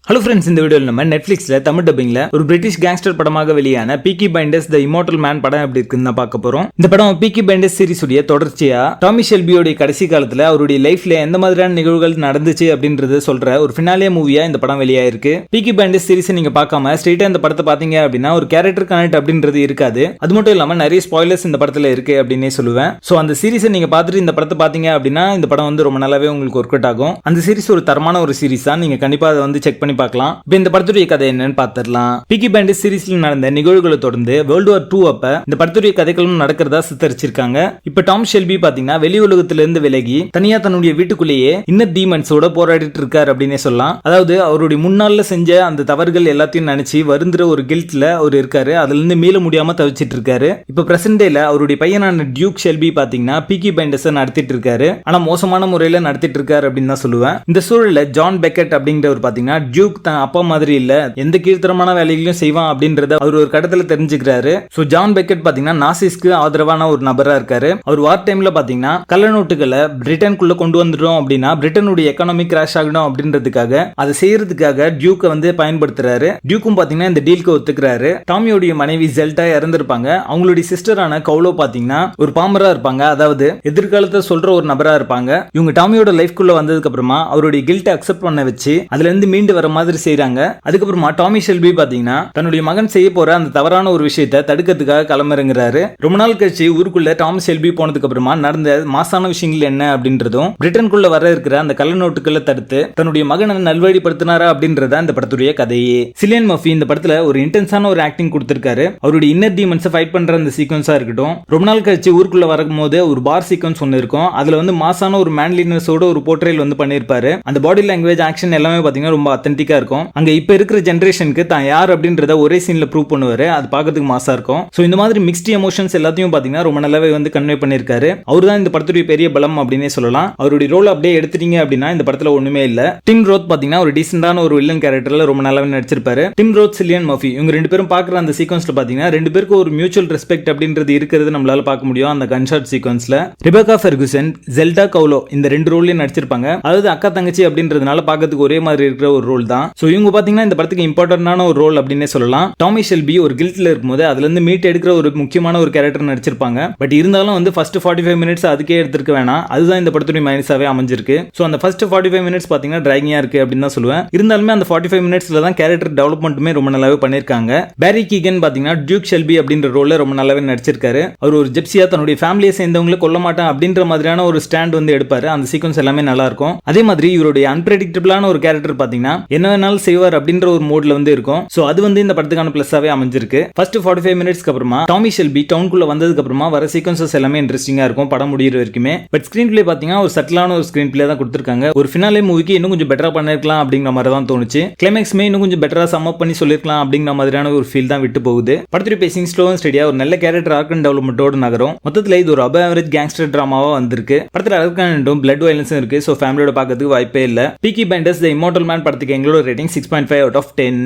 Hello friends, இந்த வீடியோவில் நம்ம நெட்ஃபிளிக்ஸ்ல தமிழ் டப்பிங்ல ஒரு பிரிட்டிஷ் கேங்ஸ்டர் படமாக வெளியான பீக்கி பைண்டர்ஸ் த இம்மோர்டல் மேன் படம் எப்படி இருக்குன்னு பார்க்க போறோம். இந்த படம் பீக்கி பைண்டர்ஸ் சீரிஸ் உடைய தொடர்ச்சியா டாமி ஷெல்பியோட கடைசி காலத்துல அவருடைய லைஃப்ல எந்த மாதிரியான நிகழ்வுகள் நடந்துச்சு அப்படின்றது சொல்ற ஒரு ஃபினாலே மூவியா இந்த படம் வெளியாயிருக்கு. பீக்கி பைண்டர்ஸ் சீரிஸ் நீங்க பார்க்காம ஸ்ட்ரெயிட்டா இந்த படத்தை பாத்தீங்க அப்படின்னா ஒரு கேரக்டர் கனெக்ட் அப்படின்றது இருக்காது. அது மட்டும் இல்லாம நிறைய ஸ்பாயிலர்ஸ் இந்த படத்துல இருக்கு அப்படின்னே சொல்லுவேன். சோ அந்த சீரிஸை நீங்க பார்த்துட்டு இந்த படத்தை பாத்தீங்க அப்படின்னா இந்த படம் வந்து ரொம்ப நல்லாவே உங்களுக்கு ஒர்க் அவுட் ஆகும். அந்த சீரிஸ் ஒரு தரமான ஒரு சீரிஸ் தான், நீங்க கண்டிப்பா அதை வந்து செக் பண்ணி பார்க்கலாம். இப்போ இந்த படத்துடைய கதை என்னன்னு பார்த்துடலாம். பீக்கி பைண்டர்ஸ் சீரிஸ்ல நடந்த நிகழ்வுகளை தொடர்ந்து வேர்ல்டு வார் 2 அப்ப இந்த படத்துடைய கதைகளும் நடக்கிறதா சித்தரிச்சிருக்காங்க. இப்ப டாம் ஷெல்பி பாத்தீங்கன்னா வெளி உலகத்திலிருந்து விலகி தனியா தன்னுடைய வீட்டுக்குள்ளேயே இன்னர் டீமன்ஸோட போராடிட்டு இருக்காரு அப்படின்னே சொல்லலாம். அதாவது அவருடைய முன்னால செஞ்ச அந்த தவறுகள் எல்லாத்தையும் நினைச்சு வருந்துற ஒரு கில்ட்ல அவர் இருக்காரு. அதுல இருந்து மீள முடியாம தவிச்சிட்டு இருக்காரு. இப்ப பிரசன்ட் டேல அவருடைய பையனான டியூக் ஷெல்பி பாத்தீங்கன்னா பீக்கி பைண்டர்ஸ் நடத்திட்டு இருக்காரு. ஆனா மோசமான முறையில நடத்திட்டு இருக்காரு அப்படின்னு தான் சொல்லுவேன். இந்த சூழல்ல ஜான் பெக்கெட் அப்படிங்கிறவர் பாத்தீங்கன்னா டியூக் தான் அப்பா மாதிரி இல்ல, எந்த கீழ்த்தரமான வேலைகளையும் செய்வான் அப்படின்றத அவர் ஒரு கடத்துல தெரிஞ்சுக்கிறாரு. சோ ஜான் பெக்கெட் பாத்தீங்கன்னா நாசிஸ்க்கு ஆதரவான ஒரு நபரா இருக்காரு. அவர் வார் டைம்ல பாத்தீங்கன்னா கள்ள நோட்டுகளை பிரிட்டனுக்குள்ள கொண்டு வந்துடும் அப்படின்னா பிரிட்டனுடைய எக்கானமி கிராஷ் ஆகணும் அப்படின்றதுக்காக அதை செய்யறதுக்காக டியூக்கை வந்து பயன்படுத்துறாரு. டியூக்கும் பாத்தீங்கன்னா இந்த டீலுக்கு ஒத்துக்கிறாரு. டாமியோடைய மனைவி ஜெல்டா இறந்திருப்பாங்க. அவங்களுடைய சிஸ்டரான கவுலோ பாத்தீங்கன்னா ஒரு பாம்பரா இருப்பாங்க. அதாவது எதிர்காலத்தை சொல்ற ஒரு நபரா இருப்பாங்க. இவங்க டாமியோட லைஃப்குள்ள வந்ததுக்கு அப்புறமா அவருடைய கில்ட்டை அக்செப்ட் பண்ண வச்சு அதுல இருந்து மீண்டு வர மாதிரி செய்யறாங்க. அதுக்கப்புறமா டாமி ஷெல்பி பாத்தீங்கன்னா தன்னுடைய மகன் செய்ய போற அந்த தவறான ஒரு விஷயத்தை தடுக்கிறதுக்காக களமிறங்குறாரு. ரொம்ப நாள் கழிச்சு ஊருக்குள்ள டாமி ஷெல்பி போனதுக்கு அப்புறமா நடந்த மாசான விஷயங்கள் என்ன அப்படின்றதும் பிரிட்டனுக்குள்ள வர இருக்கிற அந்த கள்ள நோட்டுகளை தடுத்து தன்னுடைய மகனை நல்வழிப்படுத்தினாரா அப்படின்றத இந்த படத்துடைய கதையே. சிலியன் மர்ஃபி இந்த படத்துல ஒரு இன்டென்ஸான ஒரு ஆக்டிங் கொடுத்திருக்காரு. அவருடைய இன்னர் டீமன்ஸை ஃபைட் பண்ற அந்த சீக்வன்ஸா இருக்கட்டும், ரொம்ப நாள் கழிச்சு ஊருக்குள்ள வரும்போது ஒரு பார் சீக்வன்ஸ் ஒன்னு இருக்கும். அதுல வந்து மாசான ஒரு மேன்லினஸோட ஒரு போர்ட்ரேல் வந்து பண்ணிருப்பாரு. அந்த பாடி லாங்குவேஜ் ஆக்ஷன் எல்லாமே பாத்தீங்கன்னா ரொம்ப அத்தன்டிக்கா இருக்கும். அங்க இப்ப இருக்கிற ஜெனரேஷனுக்கு தான் யார் அப்படின்றத ஒரே சீன்ல ப்ரூவ் பண்ணுவாரு. அது பார்க்கிறதுக்கு மாசா இருக்கும். சோ இந்த மாதிரி மிக்ஸ்ட் எமோஷன்ஸ் எல்லாத்தையும் பாத்தீங்கன்னா ரொம்ப நல்லாவே வந்து கன்வே பண்ணிருக்காரு. அவர் தான் இந்த படத்துடைய பெரிய பலம் அப்படின்னே சொல்லலாம். அவருடைய ரோல் அப்படியே எடுத்துட்டீங்க அப்படின்னா இந்த படத்துல ஒண்ணுமே இல்ல. டிம் ரோத் பாத்தீங்கன்னா ஒரு டீசென்டான ஒரு வில்லன் கேரக்டர்ல ரொம்ப நல்லாவே நடிச்சிருப்பாரு. டிம் ரோத், சிலியன் மர்ஃபி இவங்க ரெண்டு பேரும் பாக்குற அந்த சீக்வன்ஸ்ல பாத்தீங்கன்னா ரெண்டு பேருக்கு ஒரு மியூச்சுவல் ரெஸ்பெக்ட் அப்படின்றது இருக்கிறது நம்மளால பார்க்க முடியும். அந்த கன்ஷாட் சீக்வன்ஸ்ல ரெபேக்கா ஃபெர்குசன், ஜெல்டா கவுலோ இந்த ரெண்டு ரோல்லையும் நடிச்சிருப்பாங்க. அதாவது அக்கா தங்கச்சி அப்படின்றதுனால பார்க்கிறதுக்கு ஒரே மாதிரி இருக்கிற ஒரு ரோல் தான். சோ இவங்க பாத்தீங்கன்னா இந்த படத்துக்கு இம்பார்ட்டன்டான ஒரு ரோல் அப்படின்னே சொல்லலாம். டாமி ஷெல்பி ஒரு கில்ட்ல இருக்கும்போது அதுல இருந்து மீட் எடுக்கிற ஒரு முக்கியமான ஒரு கேரக்டர் நடிச்சிருப்பாங்க. பட் இருந்தாலும் வந்து ஃபர்ஸ்ட் 45 மினிட்ஸ் அதுக்கே எடுத்துக்க வேணாம். அதுதான் இந்த படத்துடைய மைனஸாவே அமைஞ்சிருக்கு. சோ அந்த ஃபர்ஸ்ட் 45 மினிட்ஸ் பாத்தீங்கன்னா டிராகிங்கா இருக்கு அப்படின்னு தான் சொல்லுவேன். இருந்தாலுமே அந்த 45 மினிட்ஸ்ல தான் கேரக்டர் டெவலப்மெண்ட்டுமே ரொம்ப நல்லாவே பண்ணிருக்காங்க. பேரி கீகன் பாத்தீங்கன்னா டியூக் ஷெல்பி அப்படின்ற ரோல்ல ரொம்ப நல்லாவே நடிச்சிருக்காரு. அவர் ஒரு ஜிப்சியா தன்னுடைய ஃபேமிலியை சேர்ந்தவங்களை கொல்ல மாட்டான் அப்படின்ற மாதிரியான ஒரு ஸ்டாண்ட் வந்து எடுப்பாரு. அந்த சீக்வன்ஸ் எல்லாமே நல்லா இருக்கும். அதே மாதிரி இவருடைய அன்பிரெடிக்டபிளான ஒரு கேரக்டர் பாத்தீங்கன்னா என்ன வேணாலும் செய்வார் அப்படின்ற ஒரு மோட்ல வந்து இருக்கும். சோ அது வந்து இந்த படத்துக்கான பிளஸ்ஸாவே அமைஞ்சிருக்கு. ஃபர்ஸ்ட் 45 மினிட்ஸ்க்கு அப்புறமா டாமி ஷெல்பி டவுனுக்குள்ள வந்ததுக்கு அப்புறமா வர சீக்வன்சஸ் எல்லாமே இன்ட்ரெஸ்டிங்கா இருக்கும் படம் முடியிற வரைக்குமே. பட் ஸ்கிரீன் பிளே பாத்தீங்கன்னா ஒரு சட்டிலான ஒரு ஸ்கிரீன் பிளே தான் கொடுத்திருக்காங்க. ஒரு ஃபினாலே மூவிக்கு இன்னும் கொஞ்சம் பெட்டரா பண்ணிருக்கலாம் அப்படிங்கிற மாதிரி தான் தோணுச்சு. கிளைமேக்ஸ்மே இன்னும் கொஞ்சம் பெட்டரா சம் அப் பண்ணி சொல்லிருக்கலாம் அப்படிங்கிற மாதிரியான ஒரு ஃபீல் தான் விட்டு போகுது. படத்துடைய பேசிங் ஸ்லோ அண்ட் ஸ்டெடியா ஒரு நல்ல கேரக்டர் ஆர்க் அண்ட் டெவலப்மென்ட்டோட நகரும். மொத்தத்துல இது ஒரு அபவ் ஆவரேஜ் கேங்ஸ்டர் டிராமாவா வந்திருக்கு. படத்துல அல்கானும் பிளட் வயலன்ஸும் இருக்கு. சோ ஃபேமிலியோட பார்க்கிறதுக்கு வாய்ப்பே இல்ல. பீக்கி பைண்டர்ஸ் தி இம்மோர்டல் மேன் படத்துக்கு எங்களோட ரேட்டிங் 6.5 out of 10.